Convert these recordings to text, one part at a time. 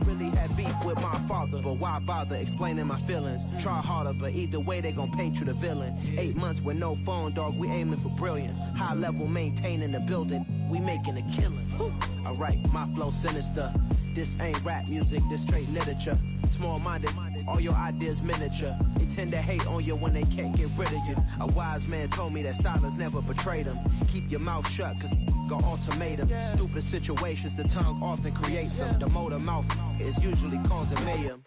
really had beef with my father, but why bother explaining my feelings? Try harder, but either way they gon' paint you the villain. 8 months with no phone, dog, we aiming for brilliance. High level maintaining the building, we making a killing. Alright, my flow sinister. This ain't rap music, this straight literature. Small-minded, all your ideas miniature. They tend to hate on you when they can't get rid of you. A wise man told me that silence never betrayed him. Keep your mouth shut, cause got ultimatums. Stupid situations, the tongue often creates them. The motor mouth is usually causing mayhem.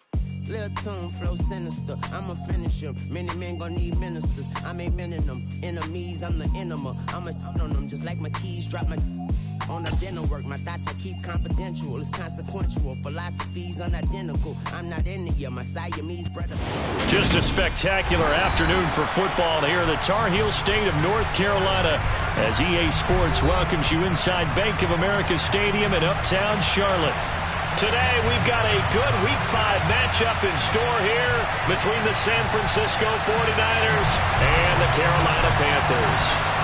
Lil' tune, flow sinister, I'ma finish him. Many men gon' need ministers, I'm aiming them. Enemies, I'm the enema. I'ma on them, just like my keys, drop my on the dental work. My thoughts I keep confidential, it's consequential. Philosophies unidentical, I'm not into you, my Siamese brother. Just a spectacular afternoon for football here in the Tar Heel state of North Carolina as EA Sports welcomes you inside Bank of America Stadium in Uptown Charlotte. Today, we've got a good Week 5 matchup in store here between the San Francisco 49ers and the Carolina Panthers.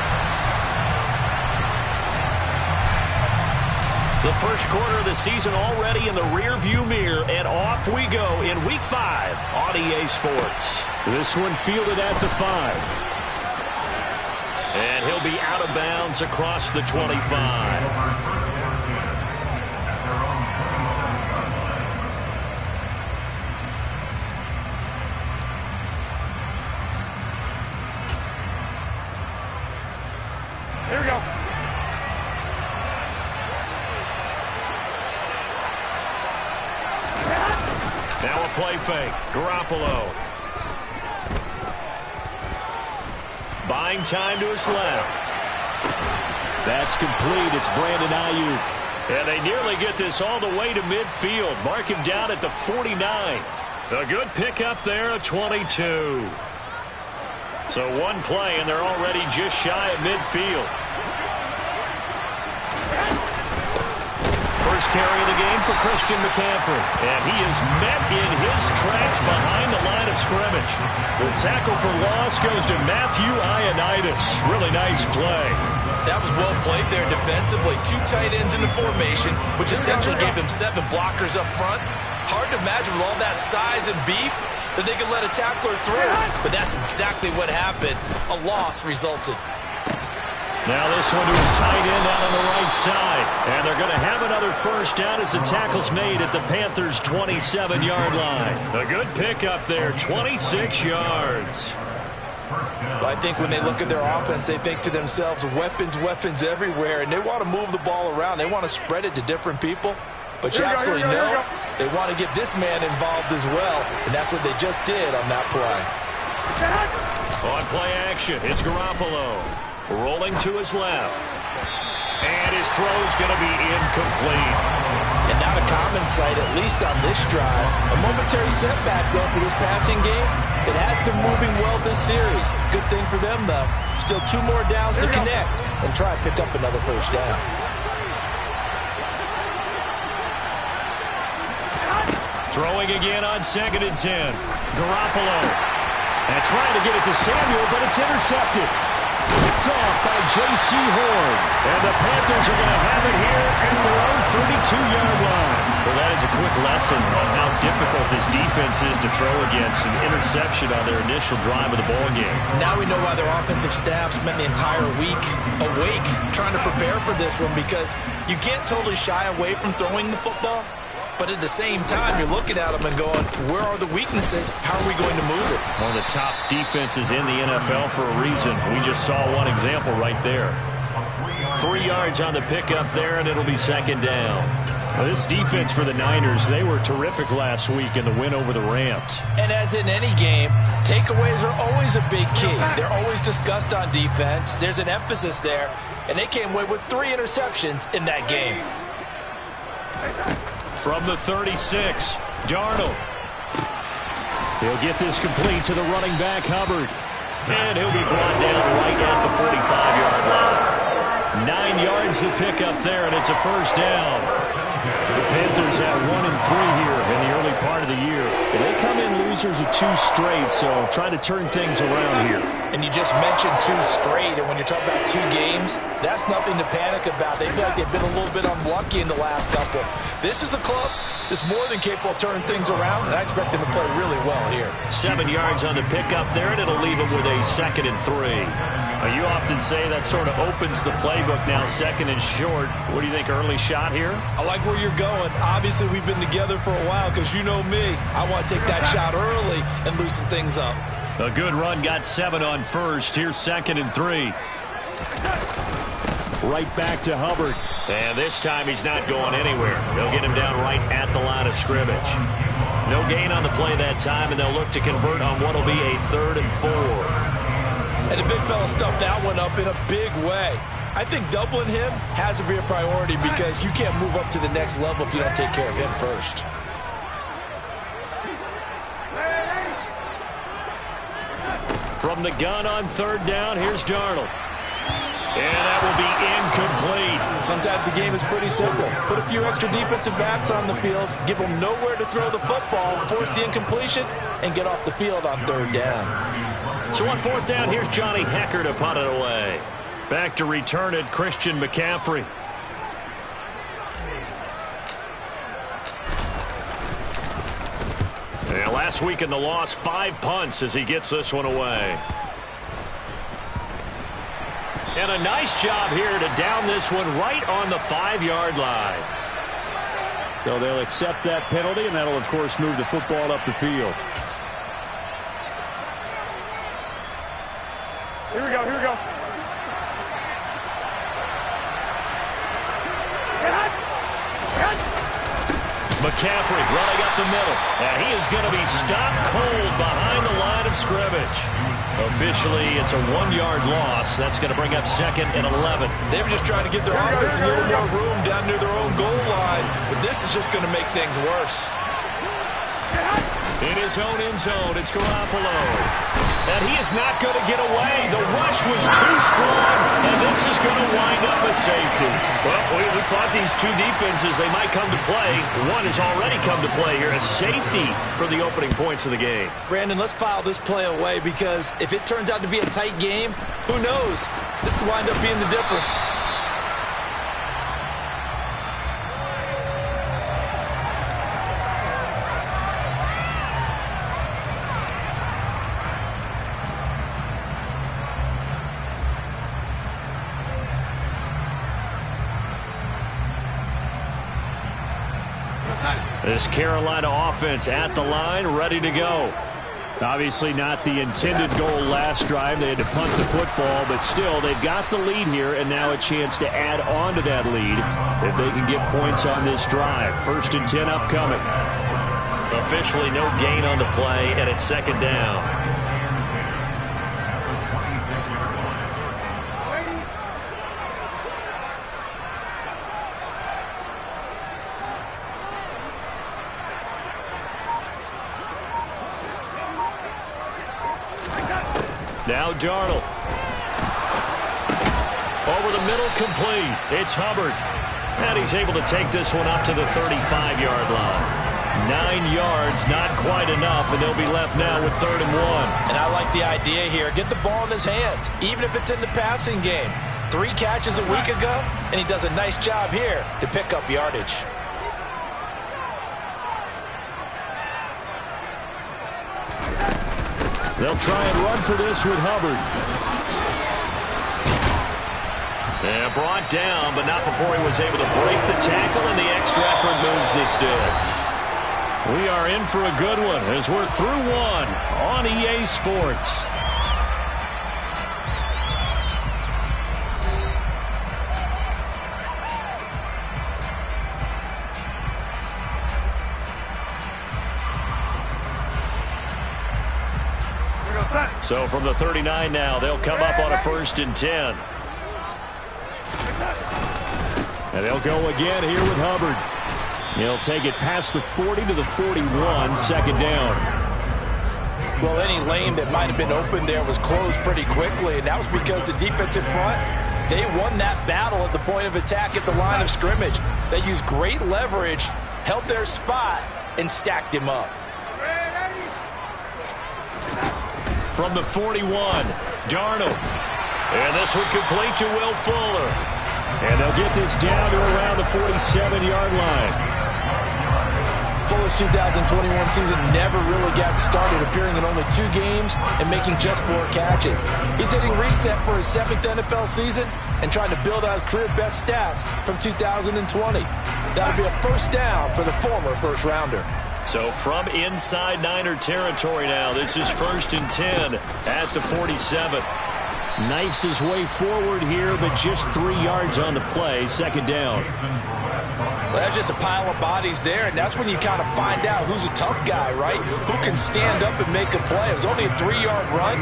The first quarter of the season already in the rearview mirror, and off we go in Week 5 on EA Sports. This one fielded at the 5. And he'll be out of bounds across the 25. Here we go. Now a play fake. Garoppolo. Buying time to his left. That's complete. It's Brandon Ayuk. And they nearly get this all the way to midfield. Mark him down at the 49. A good pickup there at 22. So one play, and they're already just shy of midfield. First carry of the game for Christian McCaffrey. And he is met in his tracks behind the line of scrimmage. The tackle for loss goes to Matthew Ioannidis. Really nice play. That was well played there defensively. 2 tight ends in the formation, which essentially gave them 7 blockers up front. Hard to imagine with all that size and beef that they could let a tackler through. But that's exactly what happened. A loss resulted. Now this one to his tight end out on the right side. And they're going to have another first down as the tackle's made at the Panthers' 27-yard line. A good pickup there, 26 yards. Well, I think when they look at their offense, they think to themselves, weapons, weapons everywhere, and they want to move the ball around. They want to spread it to different people. But you absolutely know they want to get this man involved as well, and that's what they just did on that play. On play action, it's Garoppolo. Rolling to his left. And his throw's going to be incomplete. And not a common sight, at least on this drive. A momentary setback, though, for this passing game. It has been moving well this series. Good thing for them, though. Still 2 more downs to connect and try and pick up another first down. Throwing again on 2nd and 10. Garoppolo. And trying to get it to Samuel, but it's intercepted. Picked off by J.C. Horn. And the Panthers are going to have it here at their own 32-yard line. Well, that is a quick lesson on how difficult this defense is to throw against an interception on their initial drive of the ball game. Now we know why their offensive staff spent the entire week awake trying to prepare for this one, because you can't totally shy away from throwing the football. But at the same time, you're looking at them and going, where are the weaknesses? How are we going to move it? One of the top defenses in the NFL for a reason. We just saw one example right there. 3 yards on the pickup there, and it'll be 2nd down. Now, this defense for the Niners, they were terrific last week in the win over the Rams. And as in any game, takeaways are always a big key. They're always discussed on defense. There's an emphasis there, and they came away with 3 interceptions in that game. From the 36, Darnold. He'll get this complete to the running back, Hubbard. And he'll be brought down right at the 45-yard line. 9 yards to pick up there, and it's a first down. The Panthers have 1-3 here in the early part of the year. They come in losing answers are 2 straight, so trying to turn things around here. And you just mentioned 2 straight, and when you're talking about 2 games, that's nothing to panic about. They feel like they've been a little bit unlucky in the last couple. This is a club that's more than capable of turning things around, and I expect them to play really well here. 7 yards on the pickup there, and it'll leave them with a 2nd and 3. You often say that sort of opens the playbook now, 2nd and short. What do you think, early shot here? I like where you're going. Obviously, we've been together for a while because you know me. I want to take that shot early and loosen things up. A good run, got 7 on first. Here's 2nd and 3. Right back to Hubbard. And this time he's not going anywhere. They'll get him down right at the line of scrimmage. No gain on the play that time, and they'll look to convert on what will be a 3rd and 4. And the big fella stuffed that one up in a big way. I think doubling him has to be a priority because you can't move up to the next level if you don't take care of him first. From the gun on 3rd down, here's Darnold. And that will be incomplete. Sometimes the game is pretty simple. Put a few extra defensive backs on the field, give them nowhere to throw the football, force the incompletion, and get off the field on 3rd down. So on 4th down, here's Johnny Hekker to punt it away. Back to return it, Christian McCaffrey. And last week in the loss, 5 punts as he gets this one away. And a nice job here to down this one right on the 5-yard line. So they'll accept that penalty, and that'll, of course, move the football up the field. Here we go, here we go. McCaffrey running up the middle. And he is going to be stopped cold behind the line of scrimmage. Officially, it's a 1-yard loss. That's going to bring up 2nd and 11. They were just trying to get their offense a little more room down near their own goal line, but this is just going to make things worse. In his own end zone, it's Garoppolo. And he is not going to get away. The rush was too strong, and this is going to wind up a safety. Well, we thought these 2 defenses, they might come to play. One has already come to play here, a safety for the opening points of the game. Brandon, let's file this play away because if it turns out to be a tight game, who knows? This could wind up being the difference. This Carolina offense at the line, ready to go. Obviously not the intended goal last drive. They had to punt the football, but still, they've got the lead here, and now a chance to add on to that lead if they can get points on this drive. 1st and 10 upcoming. Officially no gain on the play, and it's 2nd down. Now Darnold. Over the middle, complete. It's Hubbard. And he's able to take this one up to the 35-yard line. 9 yards, not quite enough, and they'll be left now with 3rd and 1. And I like the idea here. Get the ball in his hands, even if it's in the passing game. 3 catches a week ago, and he does a nice job here to pick up yardage. They'll try and run for this with Hubbard. And brought down, but not before he was able to break the tackle, and the extra effort moves the sticks. We are in for a good one as we're through 1 on EA Sports. So from the 39 now, they'll come up on a 1st and 10. And they'll go again here with Hubbard. He'll take it past the 40 to the 41, 2nd down. Well, any lane that might have been open there was closed pretty quickly, and that was because the defensive front, they won that battle at the point of attack at the line of scrimmage. They used great leverage, held their spot, and stacked him up. from the 41. Darnold. And this one complete to Will Fuller. And they'll get this down to around the 47-yard line. Fuller's 2021 season never really got started, appearing in only 2 games and making just 4 catches. He's hitting reset for his 7th NFL season and trying to build on his career best stats from 2020. That'll be a first down for the former first-rounder. So from inside Niner territory now, this is 1st and 10 at the 47. Knifes his way forward here, but just 3 yards on the play. 2nd down. Well, that's just a pile of bodies there, and that's when you kind of find out who's a tough guy, right? Who can stand up and make a play. It was only a 3-yard run,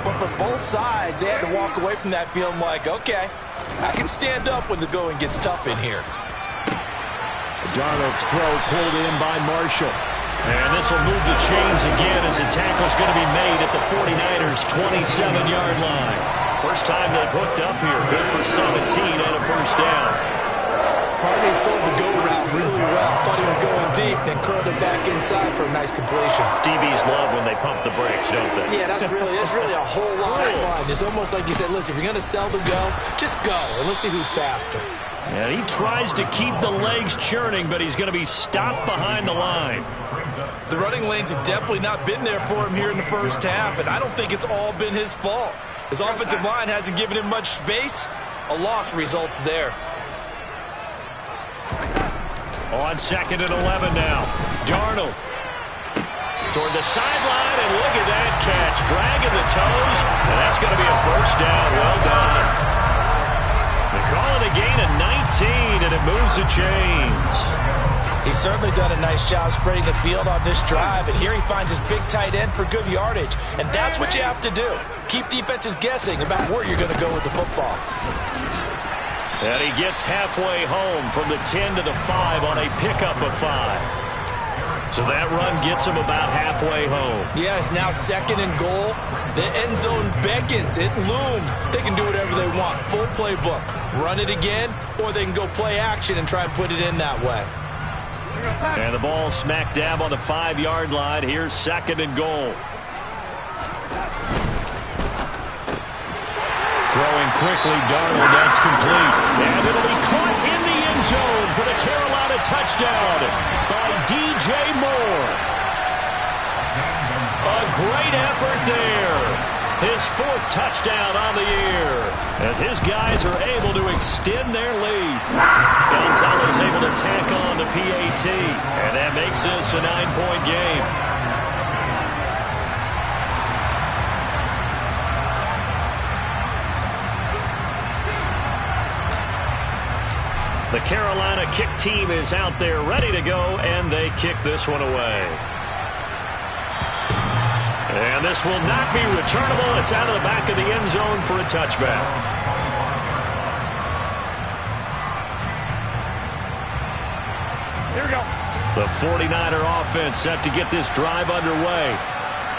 but for both sides, they had to walk away from that feeling like, okay, I can stand up when the going gets tough in here. Darnold's throw pulled in by Marshall. And this will move the chains again as the tackle's going to be made at the 49ers' 27-yard line. First time they've hooked up here. Good for 17 and a first down. Hardy sold the go route really well. Thought he was going deep, then curled it back inside for a nice completion. DBs love when they pump the brakes, don't they? Yeah, that's really a whole lot of fun. It's almost like you said, listen, if you're going to sell the go, just go, and let's see who's faster. And he tries to keep the legs churning, but he's going to be stopped behind the line. The running lanes have definitely not been there for him here in the first half, and I don't think it's all been his fault. His offensive line hasn't given him much space. A loss results there. On 2nd and 11 now. Darnold toward the sideline, and look at that catch. Dragging the toes, and that's going to be a first down. Well done. They call it a gain of 19, and it moves the chains. He's certainly done a nice job spreading the field on this drive, and here he finds his big tight end for good yardage, and that's what you have to do. Keep defenses guessing about where you're going to go with the football. And he gets halfway home from the 10 to the 5 on a pickup of 5. So that run gets him about halfway home. Yeah, it's now 2nd and goal. The end zone beckons. It looms. They can do whatever they want. Full playbook. Run it again, or they can go play action and try and put it in that way. And the ball smack dab on the 5-yard line. Here's 2nd and goal. Throwing quickly, Darnold, that's complete. And it'll be caught in the end zone for the Carolina touchdown by DJ Moore. A great effort there. His 4th touchdown on the year as his guys are able to extend their lead. Gonzalez able to tack on the PAT, and that makes this a 9-point game. The Carolina kick team is out there ready to go, and they kick this one away. And this will not be returnable. It's out of the back of the end zone for a touchback. Here we go. The 49er offense set to get this drive underway.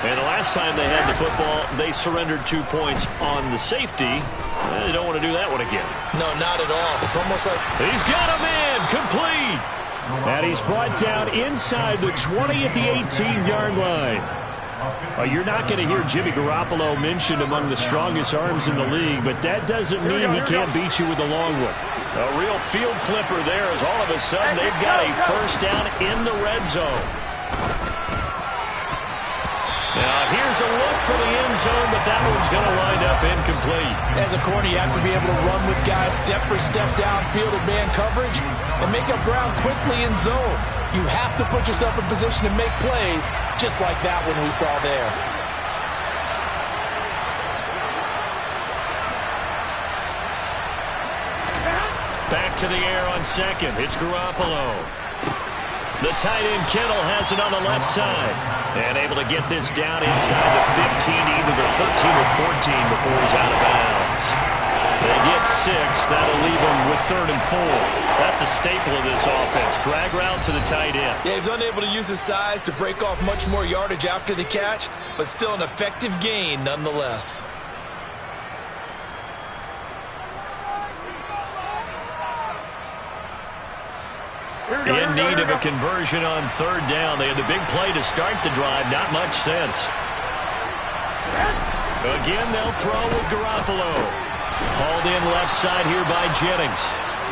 And the last time they had the football, they surrendered 2 points on the safety. They don't want to do that one again. No, not at all. It's almost like... He's got a man complete. And he's brought down inside the 20 at the 18-yard line. You're not going to hear Jimmy Garoppolo mentioned among the strongest arms in the league, but that doesn't mean he can't beat you with a long one. A real field flipper there as all of a sudden they've got a first down in the red zone. Now here's a look for the end zone, but that one's going to wind up incomplete. As a corner, you have to be able to run with guys step for step downfield in man coverage and make up ground quickly in zone. You have to put yourself in position to make plays, just like that one we saw there. Back to the air on 2nd. It's Garoppolo. The tight end Kittle has it on the left side. And able to get this down inside the 15, either the 13 or 14 before he's out of bounds. They get 6. That'll leave them with 3rd and 4. That's a staple of this offense. Drag route to the tight end. Yeah, he's unable to use his size to break off much more yardage after the catch, but still an effective gain nonetheless. In need of a conversion on 3rd down. They had the big play to start the drive. Not much sense. Again, they'll throw with Garoppolo. Hauled in left side here by Jennings.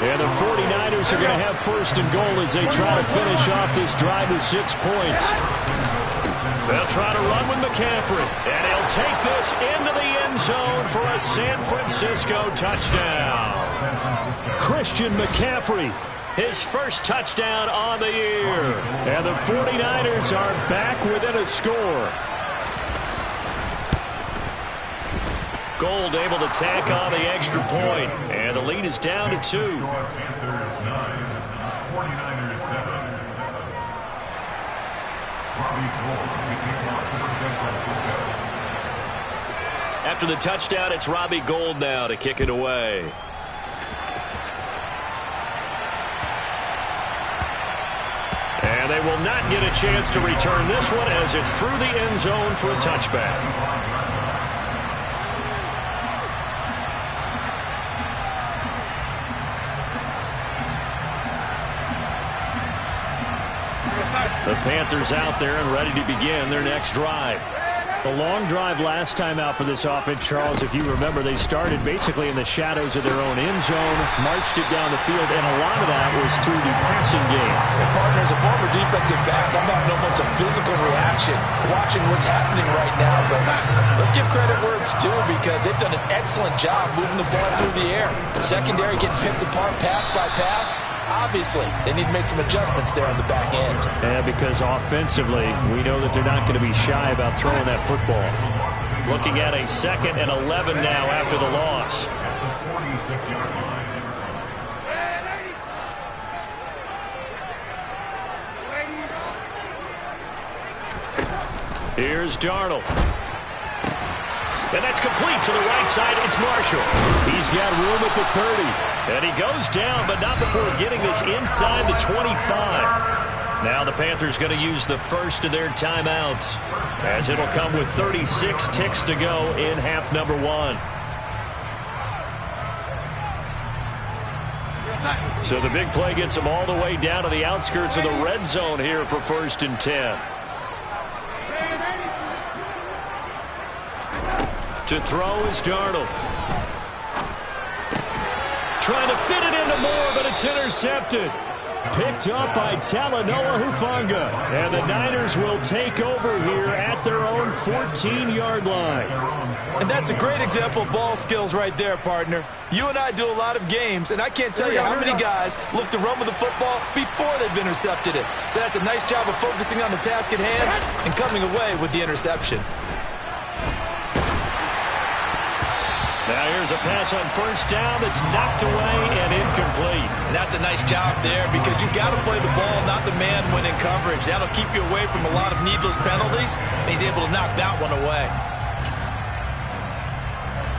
And the 49ers are going to have first and goal as they try to finish off this drive with 6 points. They'll try to run with McCaffrey. And he'll take this into the end zone for a San Francisco touchdown. Christian McCaffrey, his first touchdown on the year. And the 49ers are back within a score. Gold able to tack on the extra point. And the lead is down to 2. Panthers 9, 49ers 7. After the touchdown, it's Robbie Gould now to kick it away. And they will not get a chance to return this one as it's through the end zone for a touchback. The Panthers out there and ready to begin their next drive. A long drive last time out for this offense, Charles. If you remember, they started basically in the shadows of their own end zone, marched it down the field, and a lot of that was through the passing game. And partner, as a former defensive back, I'm having almost a physical reaction watching what's happening right now. But let's give credit where it's due because they've done an excellent job moving the ball through the air. Secondary getting picked apart pass by pass. Obviously, they need to make some adjustments there on the back end. Yeah, because offensively, we know that they're not going to be shy about throwing that football. Looking at a 2nd and 11 now after the loss. 46-yard line. Here's Darnold. And that's complete to the right side. It's Marshall. He's got room at the 30. And he goes down, but not before getting this inside the 25. Now the Panthers going to use the first of their timeouts, as it'll come with 36 ticks to go in half number 1. So the big play gets them all the way down to the outskirts of the red zone here for 1st and 10. To throw is Darnold. Trying to fit it into Moore, but it's intercepted. Picked up by Talanoa Hufanga. And the Niners will take over here at their own 14-yard line. And that's a great example of ball skills right there, partner. You and I do a lot of games, and I can't tell you how many guys look to run with the football before they've intercepted it. So that's a nice job of focusing on the task at hand and coming away with the interception. Now here's a pass on 1st down that's knocked away and incomplete. And that's a nice job there because you've got to play the ball, not the man when in coverage. That'll keep you away from a lot of needless penalties, and he's able to knock that one away.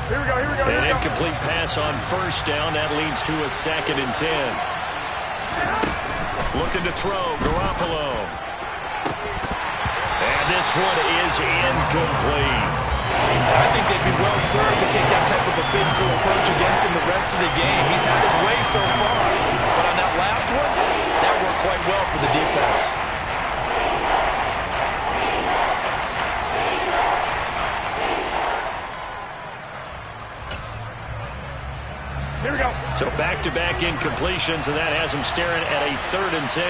Here we go. An incomplete pass on 1st down. That leads to a 2nd and 10. Looking to throw, Garoppolo. And this one is incomplete. I think they'd be well served to take that type of a physical approach against him the rest of the game. He's had his way so far. But on that last one, that worked quite well for the defense. Here we go. So back-to-back incompletions, and that has him staring at a 3rd and 10.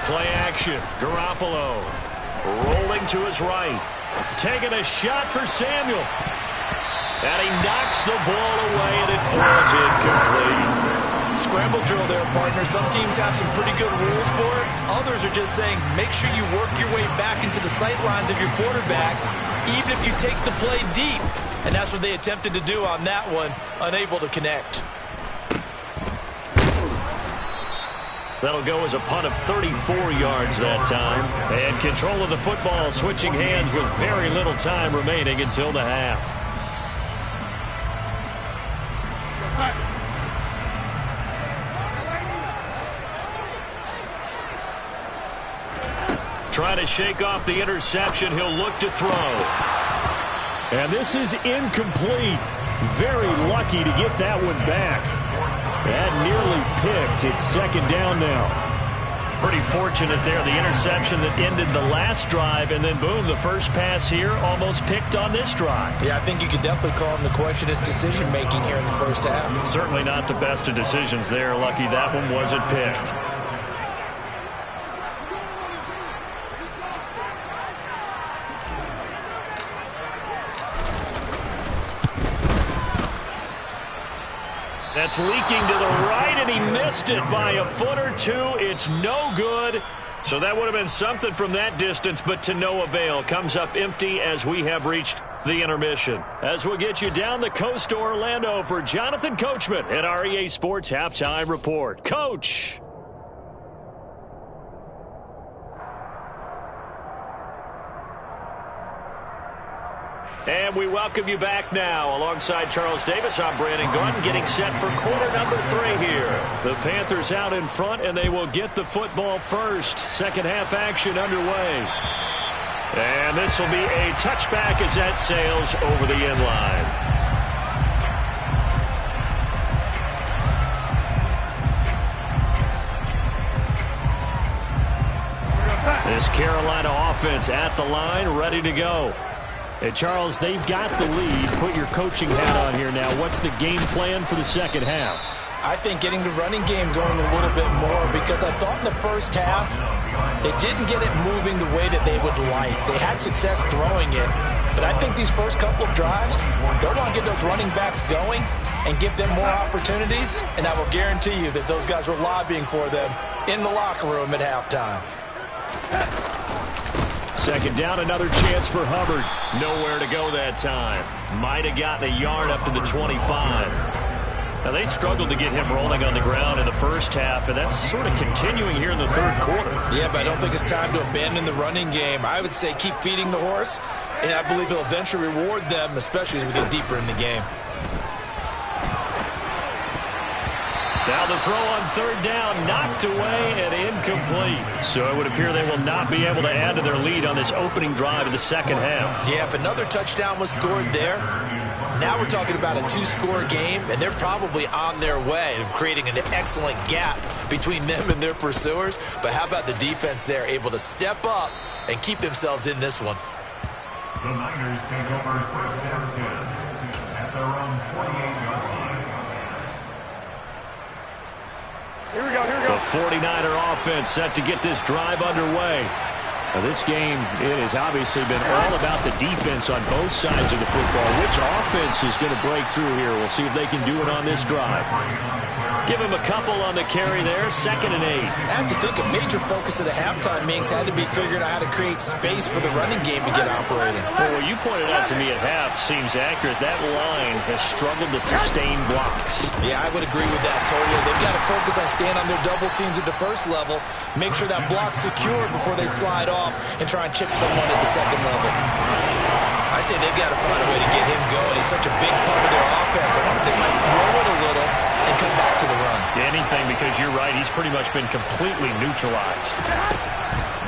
Play action. Garoppolo. Rolling to his right. Taking a shot for Samuel. And he knocks the ball away, and it falls incomplete. Scramble drill there, partner. Some teams have some pretty good rules for it. Others are just saying, make sure you work your way back into the sight lines of your quarterback, even if you take the play deep. And that's what they attempted to do on that one, unable to connect. That'll go as a punt of 34 yards that time. And control of the football switching hands with very little time remaining until the half. Trying to shake off the interception. He'll look to throw. And this is incomplete. Very lucky to get that one back. That nearly picked. It's 2nd down now. Pretty fortunate there. The interception that ended the last drive, and then boom, the first pass here almost picked on this drive. Yeah, I think you could definitely call him to question his decision-making here in the first half. Certainly not the best of decisions there. Lucky that one wasn't picked. That's leaking to the right, and he missed it by a foot or two. It's no good. So that would have been something from that distance, but to no avail. Comes up empty as we have reached the intermission. As we'll get you down the coast to Orlando for Jonathan Coachman at our EA Sports Halftime Report. Coach. And we welcome you back now. Alongside Charles Davis, I'm Brandon Gunn, getting set for quarter number 3 here. The Panthers out in front, and they will get the football first. Second half action underway. And this will be a touchback as that sails over the end line. This Carolina offense at the line, ready to go. Hey, Charles, they've got the lead. Put your coaching hat on here now. What's the game plan for the second half? I think getting the running game going a little bit more, because I thought in the first half they didn't get it moving the way that they would like. They had success throwing it, but I think these first couple of drives, they'll want to get those running backs going and give them more opportunities, and I will guarantee you that those guys were lobbying for them in the locker room at halftime. Second down, another chance for Hubbard. Nowhere to go that time. Might have gotten a yard up to the 25. Now, they struggled to get him rolling on the ground in the first half, and that's sort of continuing here in the third quarter. Yeah, but I don't think it's time to abandon the running game. I would say keep feeding the horse, and I believe he'll eventually reward them, especially as we get deeper in the game. Now the throw on third down, knocked away and incomplete. So it would appear they will not be able to add to their lead on this opening drive of the second half. Yeah, if another touchdown was scored there, now we're talking about a 2-score game, and they're probably on their way of creating an excellent gap between them and their pursuers. But how about the defense there, able to step up and keep themselves in this one? The Niners take over first and 10 at their own 48-yard line. Here we go, here we go. The 49er offense set to get this drive underway. Now this game, it has obviously been all about the defense on both sides of the football. Which offense is going to break through here? We'll see if they can do it on this drive. Give him a couple on the carry there, 2nd and 8. I have to think a major focus of the halftime meetings had to be figuring out how to create space for the running game to get operating. Well, what you pointed out to me at half seems accurate. That line has struggled to sustain blocks. Yeah, I would agree with that totally. They've got to focus on staying on their double teams at the first level, make sure that block's secure before they slide off and try and chip someone at the second level. I'd say they've got to find a way to get him going. He's such a big part of their offense. I wonder if they might throw it a little and come back to the run. Anything, because you're right. He's pretty much been completely neutralized.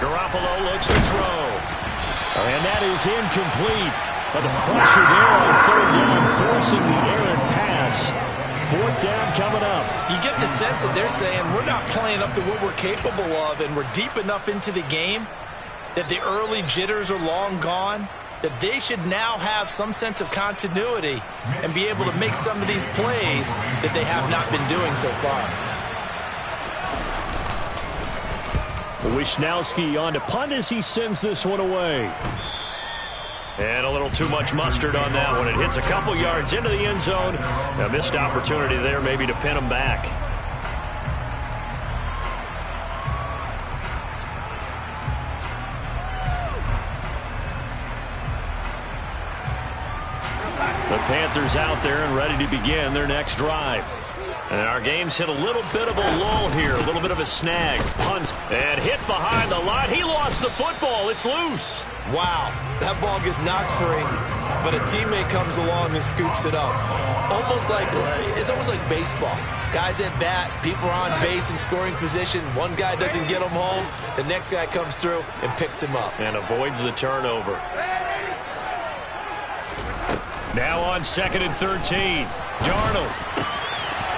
Garoppolo looks to throw. And that is incomplete. But the pressure there on third down, forcing the errant pass. Fourth down coming up. You get the sense that they're saying we're not playing up to what we're capable of, and we're deep enough into the game that the early jitters are long gone, that they should now have some sense of continuity and be able to make some of these plays that they have not been doing so far. Wishnowski on to punt as he sends this one away. And a little too much mustard on that one. It hits a couple yards into the end zone. A missed opportunity there maybe to pin him back. The Panthers out there and ready to begin their next drive. And our game's hit a little bit of a lull here, a little bit of a snag. Punts and hit behind the line. He lost the football. It's loose. Wow, that ball gets knocked free, but a teammate comes along and scoops it up. It's almost like baseball. Guys at bat, people are on base in scoring position. One guy doesn't get him home. The next guy comes through and picks him up. And avoids the turnover. Now on 2nd and 13. Darnold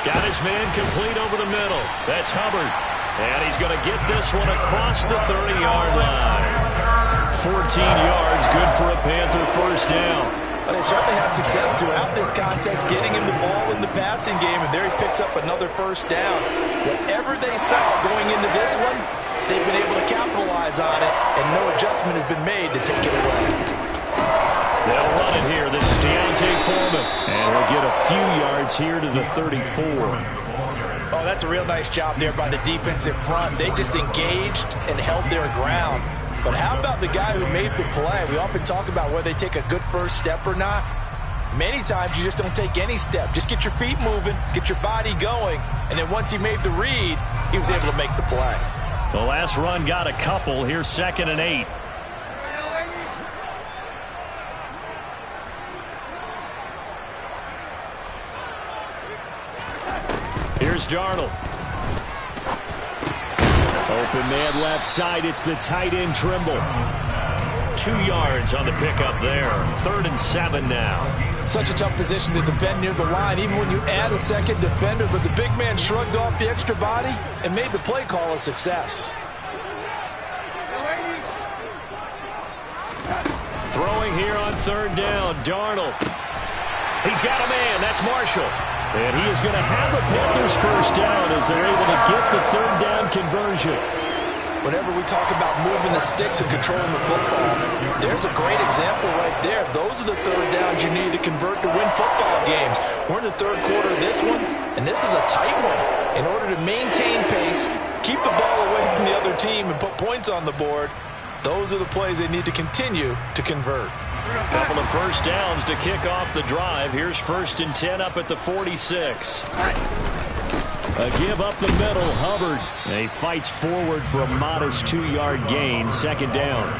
got his man complete over the middle. That's Hubbard. And he's going to get this one across the 30-yard line. 14 yards, good for a Panther first down. But they certainly had success throughout this contest, getting him the ball in the passing game, and there he picks up another first down. Whatever they saw going into this one, they've been able to capitalize on it, and no adjustment has been made to take it away. They'll run it here. This is Deontay Foreman, and he'll get a few yards here to the 34. Oh, that's a real nice job there by the defensive front. They just engaged and held their ground. But how about the guy who made the play? We often talk about whether they take a good first step or not. Many times you just don't take any step. Just get your feet moving, get your body going, and then once he made the read, he was able to make the play. The last run got a couple. Here's 2nd and 8. Here's Darnold. Open man left side. It's the tight end Trimble. 2 yards on the pickup there. 3rd and 7 now. Such a tough position to defend near the line, even when you add a second defender. But the big man shrugged off the extra body and made the play call a success. Throwing here on 3rd down. Darnold. He's got a man. That's Marshall. And he is going to have a Panthers first down as they're able to get the 3rd down conversion. Whenever we talk about moving the sticks and controlling the football, there's a great example right there. Those are the 3rd downs you need to convert to win football games. We're in the 3rd quarter of this one, and this is a tight one. In order to maintain pace, keep the ball away from the other team, and put points on the board, those are the plays they need to continue to convert. A couple of first downs to kick off the drive. Here's 1st and 10 up at the 46. A give up the middle, Hubbard. And he fights forward for a modest 2-yard gain, 2nd down.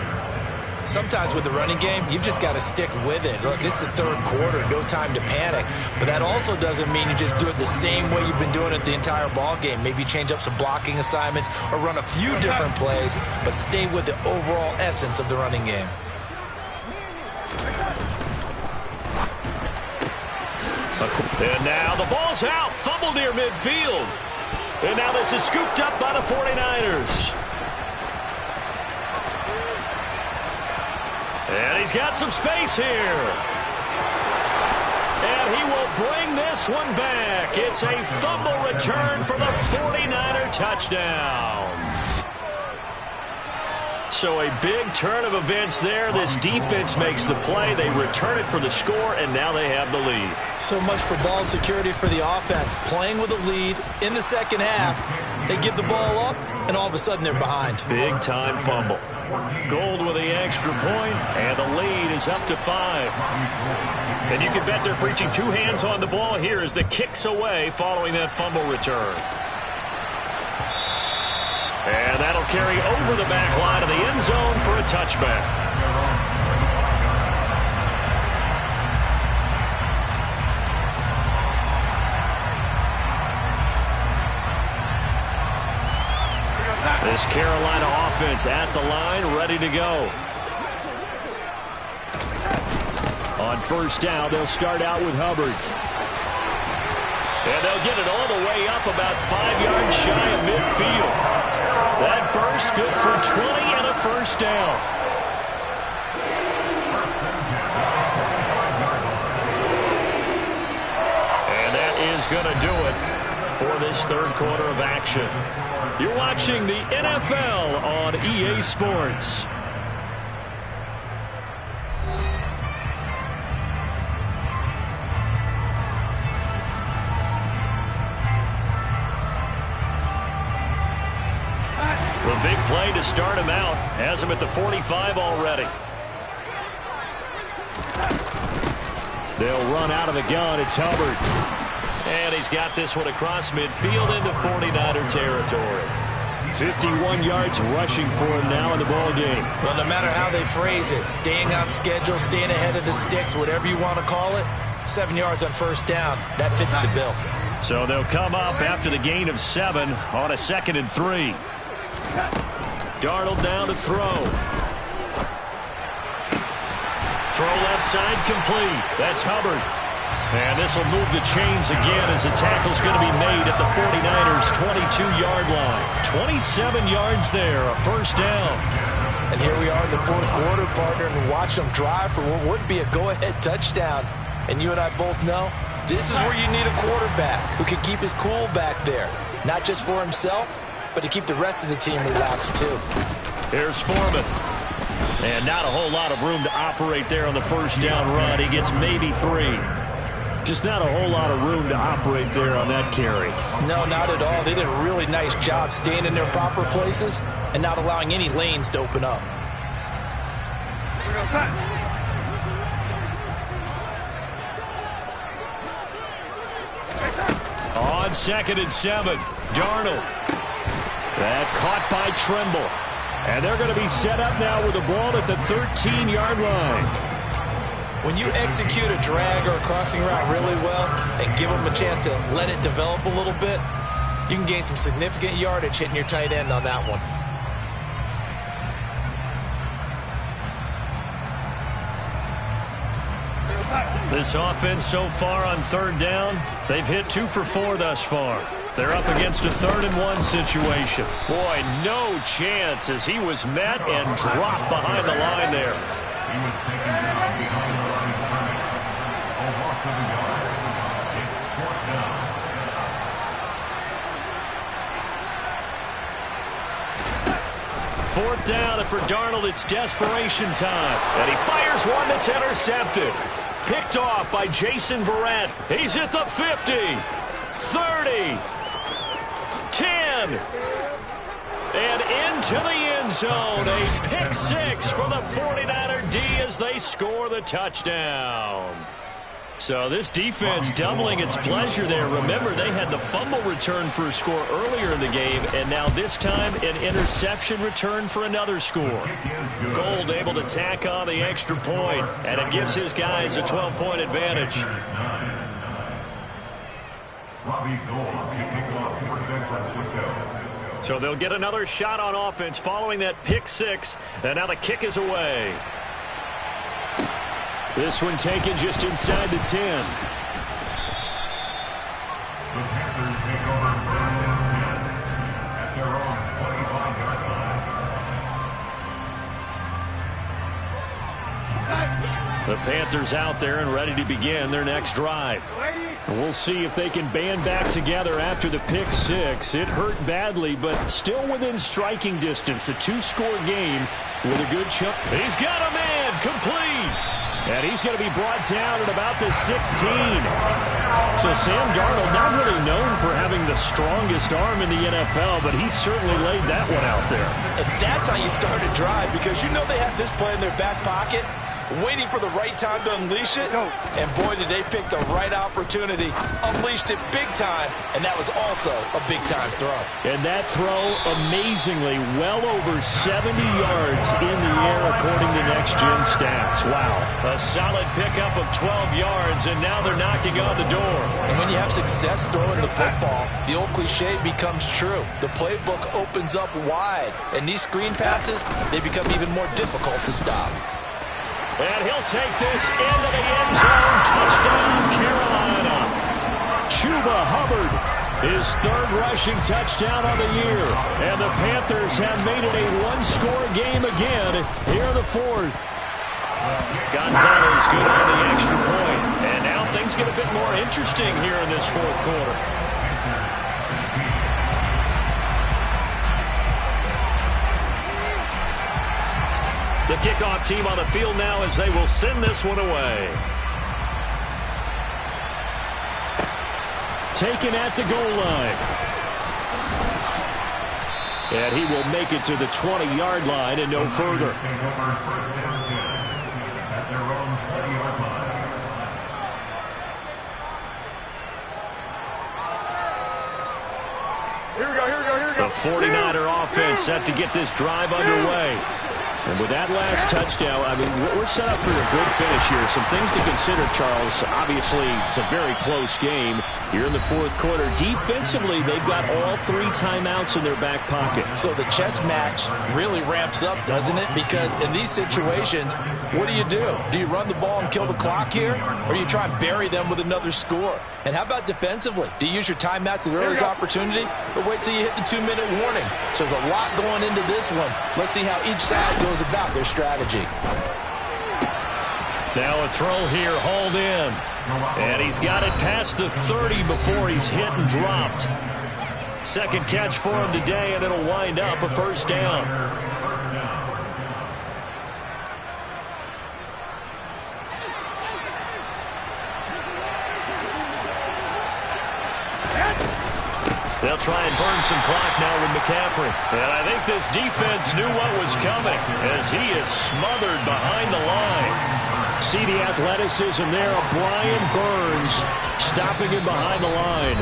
Sometimes with the running game, you've just got to stick with it. Look, it's the 3rd quarter, no time to panic. But that also doesn't mean you just do it the same way you've been doing it the entire ball game. Maybe change up some blocking assignments or run a few different plays, but stay with the overall essence of the running game. And now the ball's out. Fumble near midfield. And now this is scooped up by the 49ers. And he's got some space here. And he will bring this one back. It's a fumble return for the 49er touchdown. So a big turn of events there. This defense makes the play. They return it for the score, and now they have the lead. So much for ball security for the offense. Playing with a lead in the second half, they give the ball up, and all of a sudden they're behind. Big-time fumble. Gold with the extra point, and the lead is up to 5. And you can bet they're preaching 2 hands on the ball here as the kicks away following that fumble return. And that'll carry over the back line of the end zone for a touchback. This Carolina offense at the line, ready to go. On 1st down, they'll start out with Hubbard. And they'll get it all the way up about 5 yards shy of midfield. That burst good for 20 and a first down. And that is going to do it for this 3rd quarter of action. You're watching the NFL on EA Sports. The big play to start him out. Has him at the 45 already. They'll run out of the gun. It's Hubbard. And he's got this one across midfield into 49er territory. 51 yards rushing for him now in the ball game. Well, no matter how they phrase it, staying on schedule, staying ahead of the sticks, whatever you want to call it, 7 yards on 1st down. That fits the bill. So they'll come up after the gain of 7 on a 2nd and 3. Darnold down to throw. Throw left side complete. That's Hubbard. And this will move the chains again as the tackle's going to be made at the 49ers' 22-yard line. 27 yards there, a first down. And here we are in the fourth quarter, partner, and watch them drive for what would be a go-ahead touchdown. And you and I both know this is where you need a quarterback who can keep his cool back there. Not just for himself, but to keep the rest of the team relaxed too. Here's Foreman. And not a whole lot of room to operate there on the first down run. He gets maybe 3. Just not a whole lot of room to operate there on that carry. No, not at all. They did a really nice job staying in their proper places and not allowing any lanes to open up. On 2nd and 7, Darnold. That caught by Tremble. And they're going to be set up now with the ball at the 13-yard line. When you execute a drag or a crossing route really well and give them a chance to let it develop a little bit, you can gain some significant yardage hitting your tight end on that one. This offense so far on 3rd down, they've hit 2 for 4 thus far. They're up against a 3rd and 1 situation. Boy, no chance as he was met and dropped behind the line there. He was taken down behind the line of scrimmage. A loss of a yard. It's 4th down. 4th down, and for Darnold, it's desperation time. And he fires one that's intercepted. Picked off by Jason Verrett. He's at the 50, 30, 10, and into the end zone. A pick 6 for the 49er D as they score the touchdown. So this defense doubling its pleasure there. Remember, they had the fumble return for a score earlier in the game, and now this time an interception return for another score. Gold able to tack on the extra point, and it gives his guys a 12-point advantage. Robbie Gould to kick off for San Francisco. So they'll get another shot on offense following that pick 6, and now the kick is away. This one taken just inside the 10. The Panthers take over 3rd and 10 at their own 25-yard line. The Panthers out there and ready to begin their next drive. And we'll see if they can band back together after the pick 6. It hurt badly, but still within striking distance. A 2-score game with a good chunk. He's got a man complete. And he's going to be brought down at about the 16. So Sam Darnold, not really known for having the strongest arm in the NFL, but he certainly laid that one out there. And that's how you start a drive, because you know they have this play in their back pocket, waiting for the right time to unleash it. And boy, did they pick the right opportunity. Unleashed it big time, and that was also a big-time throw. And that throw, amazingly, well over 70 yards in the air, according to Next Gen Stats. Wow. A solid pickup of 12 yards, and now they're knocking on the door. And when you have success throwing the football, the old cliche becomes true. The playbook opens up wide, and these screen passes, they become even more difficult to stop. And he'll take this into the end zone. Touchdown, Carolina. Chuba Hubbard, his 3rd rushing touchdown on the year. And the Panthers have made it a 1-score game again here in the 4th. Gonzalez good on the extra point. And now things get a bit more interesting here in this 4th quarter. The kickoff team on the field now as they will send this one away. Taken at the goal line. And he will make it to the 20-yard line and no further. Here we go. The 49er offense set to get this drive underway. And with that last touchdown, I mean, we're set up for a good finish here. Some things to consider, Charles. Obviously, it's a very close game. You're in the fourth quarter. Defensively, they've got all 3 timeouts in their back pocket. So the chess match really ramps up, doesn't it? Because in these situations, what do? Do you run the ball and kill the clock here? Or do you try and bury them with another score? And how about defensively? Do you use your timeouts at the earliest opportunity? Or wait till you hit the 2-minute warning? So there's a lot going into this one. Let's see how each side goes about their strategy. Now a throw here, hauled in. And he's got it past the 30 before he's hit and dropped. Second catch for him today, and it'll wind up a first down. They'll try and burn some clock now with McCaffrey. And I think this defense knew what was coming as he is smothered behind the line. See the athleticism there of Brian Burns stopping him behind the line.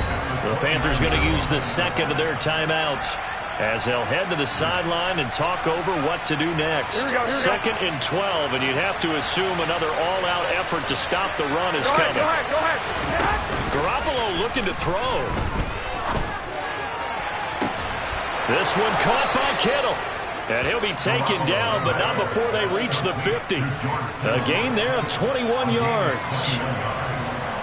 The Panthers going to use the second of their timeouts as they'll head to the sideline and talk over what to do next. Second and 12, and you'd have to assume another all-out effort to stop the run is coming. Go ahead. Garoppolo looking to throw. This one caught by Kittle. And he'll be taken down, but not before they reach the 50. A gain there of 21 yards.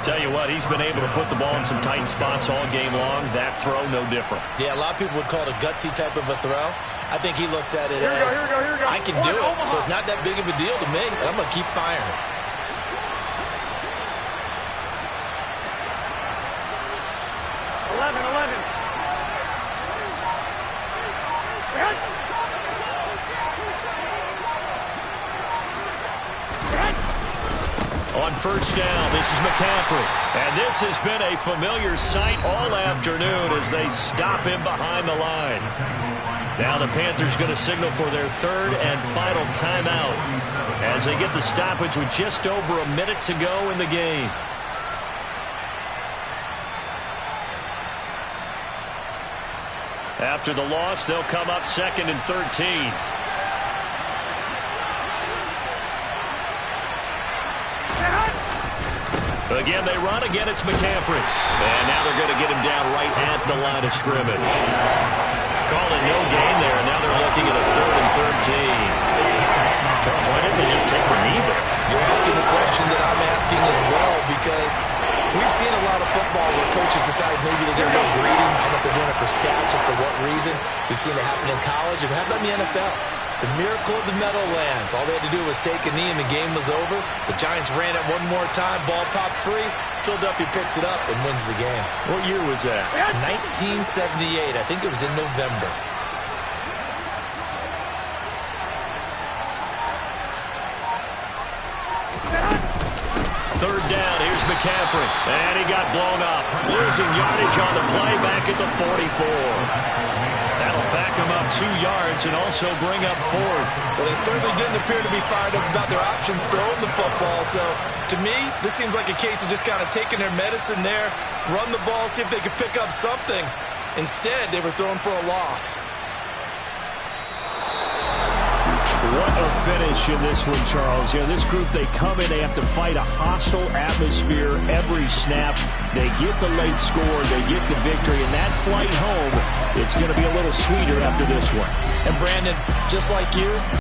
Tell you what, he's been able to put the ball in some tight spots all game long. That throw, no different. Yeah, a lot of people would call it a gutsy type of a throw. I think he looks at it as, I can do it, so it's not that big of a deal to me, and I'm going to keep firing. On first down, this is McCaffrey. And this has been a familiar sight all afternoon as they stop him behind the line. Now the Panthers going to signal for their third and final timeout as they get the stoppage with just over a minute to go in the game. After the loss, they'll come up second and 13. Again, they run. Again, it's McCaffrey. And now they're going to get him down right at the line of scrimmage. Calling no gain there, and now they're looking at a third and 13. Charles, why didn't they just take the knee there? You're asking the question that I'm asking as well, because we've seen a lot of football where coaches decide maybe they get a little greedy. I don't know if they're doing it for stats or for what reason. We've seen it happen in college, and how about in the NFL? The miracle of the Meadowlands. All they had to do was take a knee and the game was over. The Giants ran it one more time. Ball popped free. Philadelphia picks it up and wins the game. What year was that? 1978. I think it was in November. Third down. Here's McCaffrey. And he got blown up. Losing yardage on the play back at the 44. That'll back him up 2 yards and also bring up fourth. Well, they certainly didn't appear to be fired up about their options throwing the football. So, to me, this seems like a case of just kind of taking their medicine there, run the ball, see if they could pick up something. Instead, they were throwing for a loss. What a finish in this one, Charles. You know, this group, they come in, they have to fight a hostile atmosphere every snap. They get the late score, they get the victory, and that flight home, it's going to be a little sweeter after this one. And Brandon, just like you,